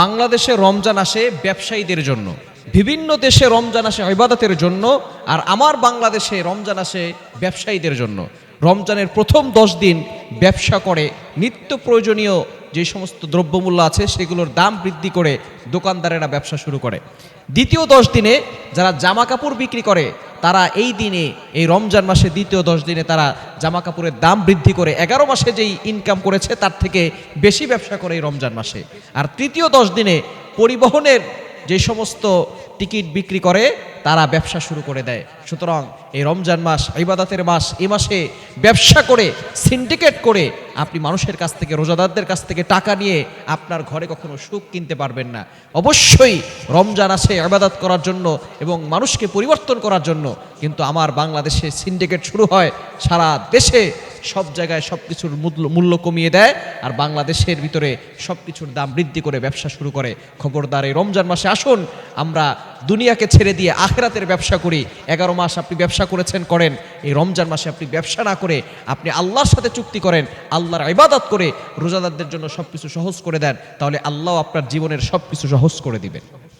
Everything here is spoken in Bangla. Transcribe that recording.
বাংলাদেশে রমজান আসে ব্যবসায়ীদের জন্য, বিভিন্ন দেশে রমজান আসে ইবাদতের জন্য, আর আমার বাংলাদেশে রমজান আসে ব্যবসায়ীদের জন্য। রমজানের প্রথম 10 দিন ব্যবসা করে, নিত্য প্রয়োজনীয় যে সমস্ত দ্রব্যমূল্য আছে সেগুলোর দাম বৃদ্ধি করে দোকানদারেরা ব্যবসা শুরু করে। দ্বিতীয় 10 দিনে যারা জামা কাপড় বিক্রি করে তারা এই দিনে, এই রমজান মাসে দ্বিতীয় 10 দিনে তারা জামা কাপড়ের দাম বৃদ্ধি করে 11 মাসে যেই ইনকাম করেছে তার থেকে বেশি ব্যবসা করে এই রমজান মাসে। আর তৃতীয় 10 দিনে পরিবহনের যে সমস্ত টিকিট বিক্রি করে তারা ব্যবসা শুরু করে দেয়। সুতরাং এই রমজান মাস ইবাদতের মাস, এই মাসে ব্যবসা করে, সিন্ডিকেট করে আপনি মানুষের কাছ থেকে, রোজাদারদের কাছ থেকে টাকা নিয়ে আপনার ঘরে কখনো সুখ কিনতে পারবেন না। অবশ্যই রমজান আছে ইবাদত করার জন্য এবং মানুষকে পরিবর্তন করার জন্য, কিন্তু আমার বাংলাদেশে সিন্ডিকেট শুরু হয়, সারা দেশে সব জায়গায় সব কিছুর মূল্য কমিয়ে দেয়, আর বাংলাদেশের ভিতরে সব কিছুর দাম বৃদ্ধি করে ব্যবসা শুরু করে। খবরদার, এই রমজান মাসে আসুন আমরা দুনিয়াকে ছেড়ে দিয়ে আখিরাতের ব্যবসা করি। 11 মাস আপনি ব্যবসা করেছেন, করেন। এই রমজান মাসে আপনি ব্যবসা না করে আপনি আল্লাহর সাথে চুক্তি করেন, আল্লাহর ইবাদত করে রোজাদারদের জন্য সব কিছু সহজ করে দেন, তাহলে আল্লাহ আপনার জীবনের সব কিছু সহজ করে দিবেন।